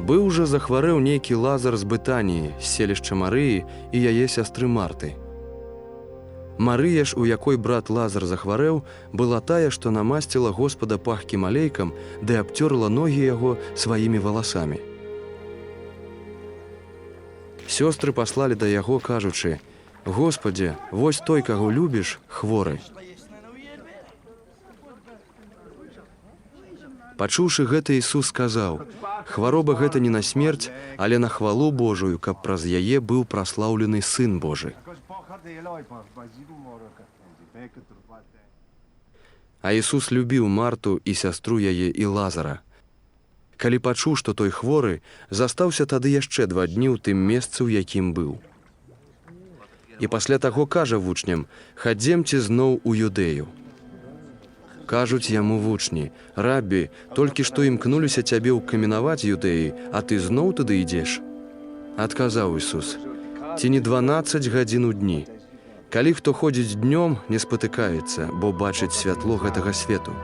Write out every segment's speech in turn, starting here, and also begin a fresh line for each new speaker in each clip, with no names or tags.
Быў жа захварэў нейкі Лазар з Бытаніі, з селішча Марыі і яе сястры Марты. Марыя ж, у якой брат Лазар захварэў, была тая, што намасціла Господа пахкім алейкам, ды абцёрла ногі яго сваімі валасамі. Сёстры паслалі да яго, кажучы: «Господзе, вось той, каго любіш, хворы». Пачуўшы гэта, Ісус сказаў: «Хвароба гэта не на смерць, але на хвалу Божую, каб праз яе быў праслаўлены Сын Божы». А Ісус любіў Марту і сястру яе і Лазара. Калі пачуў, што той хворы, застаўся тады яшчэ 2 дні ў тым месцы, у якім быў. І пасля таго кажа вучням: «Хадземце зноў у Юдэю». Кажуць яму вучні: «Рабі, толькі што імкнуліся цябе ўкаменаваць Юдэі, а ты зноў туды ідзеш?» Адказаў Ісус: «Ці не 12 гадзін у дні? Калі хто ходзіць днём, не спатыкаецца, бо бачыць святло гэтага свету.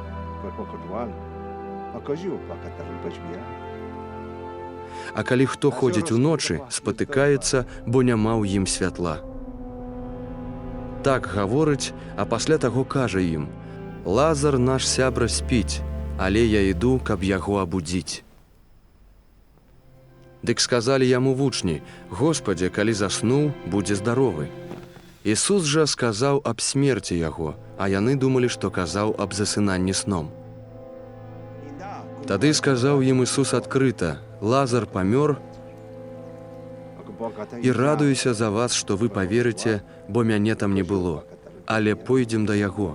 А калі хто ходзіць уночы, спатыкаецца, бо няма ў ім святла». Так гаворыць, а пасля таго кажа ім: «Лазар наш сябра спіць, але я іду, каб яго абудзіць». Дык сказалі яму вучні: «Господзе, калі заснуў, будзе здаровы». Ісус жа сказаў аб смерці яго, а яны думалі, што казаў аб засынанні сном. Тады сказаў ім Ісус адкрыта: «Лазар памёр, і радуюся за вас, што вы паверыце, бо мяне там не было, але пойдзем да яго».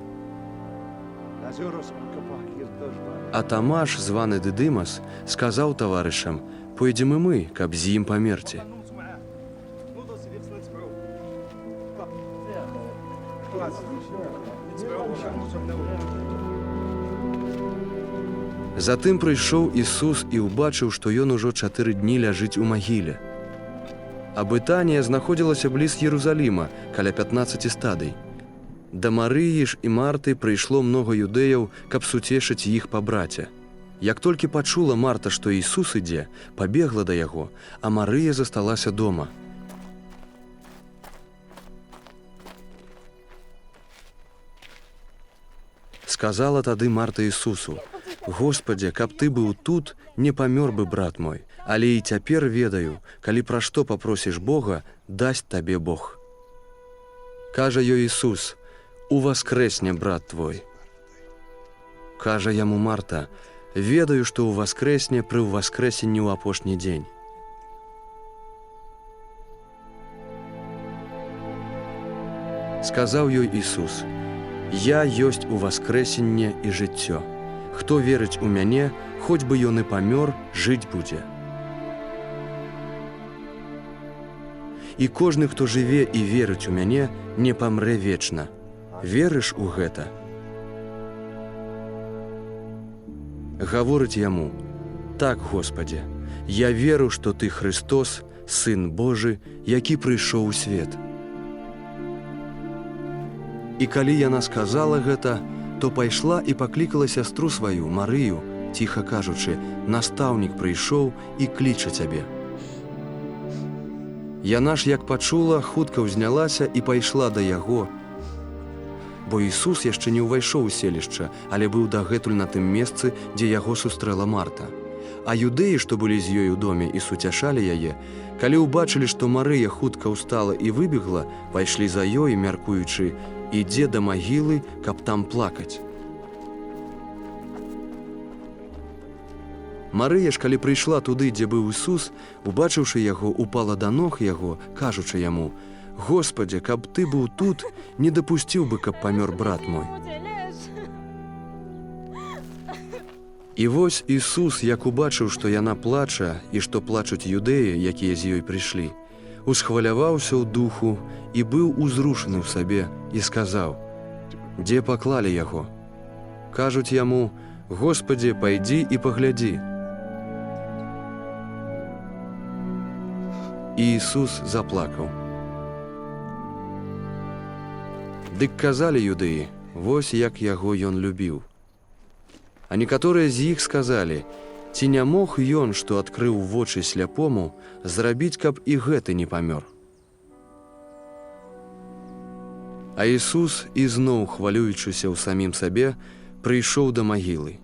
А Тамаш, званы Дыдымас, сказаў таварышам: «Пойдзем і мы, каб з ім памерці». Затым прыйшоў Ісус і ўбачыў, што ён ужо 4 дні ляжыць у магіле. А Бытанія знаходзілася бліз Єрусаліма, каля 15 стадый. Да Марыі ж і Марты прыйшло многа юдэяў, каб суцешыць іх па браце. Як толькі пачула Марта, што Ісус ідзе, пабегла да яго, а Марыя засталася дома. Сказала тады Марта Ісусу: «Господзе, каб ты быў тут, не памёр бы брат мой, але і цяпер ведаю, калі пра што папросіш Бога, дасць табе Бог». Кажа ёй Ісус: «Уваскрэсне брат твой». Кажа яму Марта: «Ведаю, што ўваскрэсне пры ўваскрэсенні ў апошні дзень». Сказаў ёй Ісус: «Я ёсць уваскрэсенне і жыццё. Хто верыць у мяне, хоць бы ён і памёр, жыць будзе. І кожны, хто жыве і верыць у мяне, не памрэ вечна. Верыш у гэта?» Гаворыць яму: «Так, Господзе, я веру, што ты Христос, Сын Божы, які прыйшоў у свет». І калі яна сказала гэта, то пайшла і паклікала сястру сваю, Марыю, ціха кажучы: «Настаўнік прыйшоў і кліча цябе». Яна ж, як пачула, хутка ўзнялася і пайшла да яго, бо Ісус яшчэ не ўвайшоў у селішча, але быў дагэтуль на тым месцы, дзе яго сустрэла Марта. А юдэі, што былі з ёй у доме і суцяшалі яе, калі ўбачылі, што Марыя хутка ўстала і выбегла, пайшлі за ёй, мяркуючы: «Ідзе да магілы, каб там плакаць». Марыя ж, калі прыйшла туды, дзе быў Ісус, убачыўшы яго, упала да ног яго, кажучы яму: «Господзе, каб ты быў тут, не дапусціў бы, каб памёр брат мой». І вось Ісус, як убачыў, што яна плача і што плачуць юдэі, якія з ёй прыйшлі, усхваляваўся ў духу і быў узрушаны ў сабе і сказаў: «Дзе паклалі яго?» Кажуць яму: «Господзе, пайдзі і паглядзі». І Ісус заплакаў. Дык казалі юдэі: «Вось як яго ён любіў». А некаторыя з іх сказалі: Ці не мог ён, што адкрыў вочы сляпому, зрабіць, каб і гэты не памёр? А Ісус, ізноў хвалюючыся ў самім сабе, прыйшоў да магілы.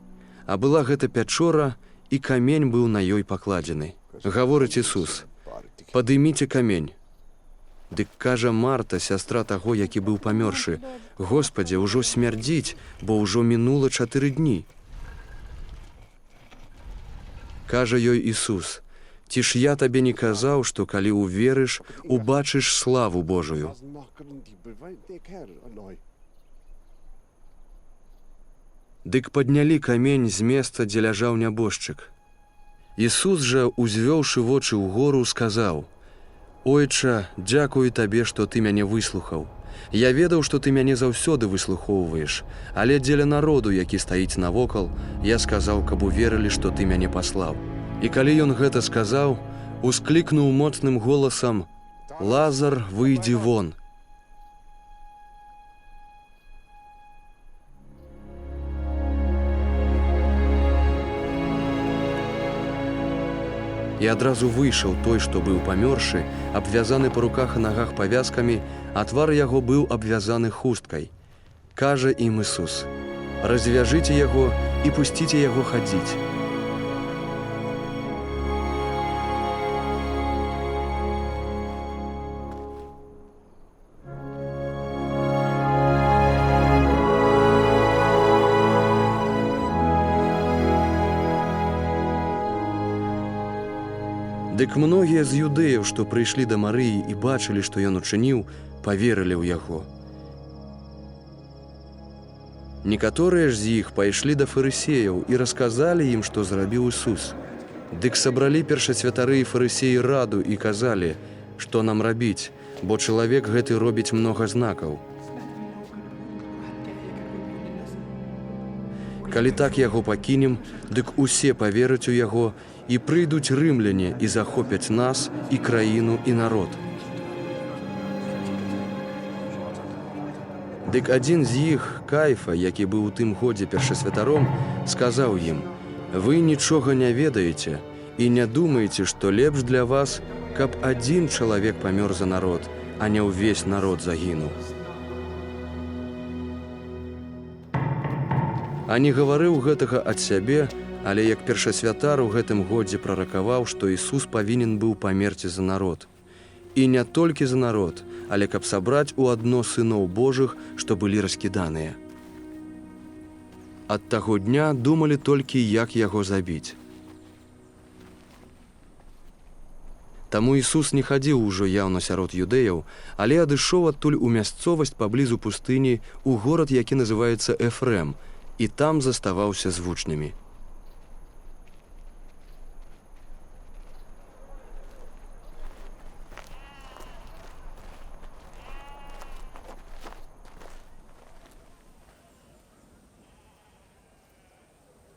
А была гэта пячора, і камень быў на ёй пакладзены. Гаворыць Ісус: «Падыміце камень». Дык кажа Марта, сястра таго, які быў памёршы: «Господзе, ужо смярдзіць, бо ўжо мінула 4 дні». Кажа ёй Ісус: «Ці ж я табе не казаў, што калі ўверыш, убачыш славу Божую?» Дык паднялі камень з месца, дзе ляжаў нябожчык. Ісус жа, узвёўшы вочы ўгору, сказаў: «Ойча, дзякую табе, што ты мяне выслухаў. Я ведаў, што ты мяне заўсёды выслухоўваеш, але дзеля народу, які стаіць навокал, я сказаў, каб уверылі, што ты мяне паслаў». І калі ён гэта сказаў, усклікнуў моцным голасам: «Лазар, выйдзі вон!» І адразу выйшаў той, што быў памёршы, абвязаны па руках і нагах павязкамі, а твар яго быў абвязаны хусткай. Кажа ім Ісус: «Развяжыце яго і пусціце яго хадзіць». Дык многія з юдэяў, што прыйшлі да Марыі і бачылі, што ён учыніў, паверылі ў яго. Некаторыя ж з іх пайшлі да фарысеяў і расказалі ім, што зрабіў Ісус. Дык сабралі першасвятары і фарысеі раду і казалі, што нам рабіць, бо чалавек гэты робіць многа знакаў. Калі так яго пакінем, дык усе павераць у яго, і прыйдуць рымляне і захопяць нас, і краіну, і народ. Дык адзін з іх, Кайфа, які быў у тым годзе першасвятаром, сказаў ім: «Вы нічога не ведаеце і не думаеце, што лепш для вас, каб адзін чалавек памёр за народ, а не ўвесь народ загінуў». А не гаварыў гэтага ад сябе, але як першасвятар у гэтым годзе праракаваў, што Ісус павінен быў памерці за народ. І не толькі за народ, але каб сабраць у адно сыноў Божых, што былі раскіданыя. Ад таго дня думалі толькі, як яго забіць. Таму Ісус не хадзіў ужо яўна сярод юдэяў, але адышоў адтуль у мясцовасць паблізу пустыні, у горад, які называецца Эфрэм, і там заставаўся з вучнямі.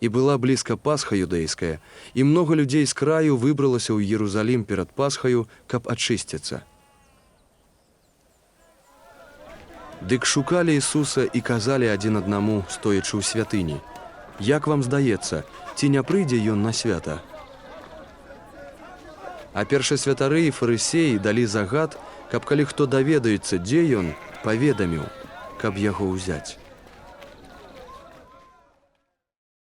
І была блізка Пасха юдэйская, і многа людзей з краю выбралася ў Єрусалім перад Пасхаю, каб ачысціцца. Дык шукалі Ісуса і казалі адзін аднаму, стоячы ў святыні: «Як вам здаецца, ці не прыйдзе ён на свята?» А першасвятары і фарысеі далі загад, каб калі хто даведаецца, дзе ён, паведаміў, каб яго ўзяць.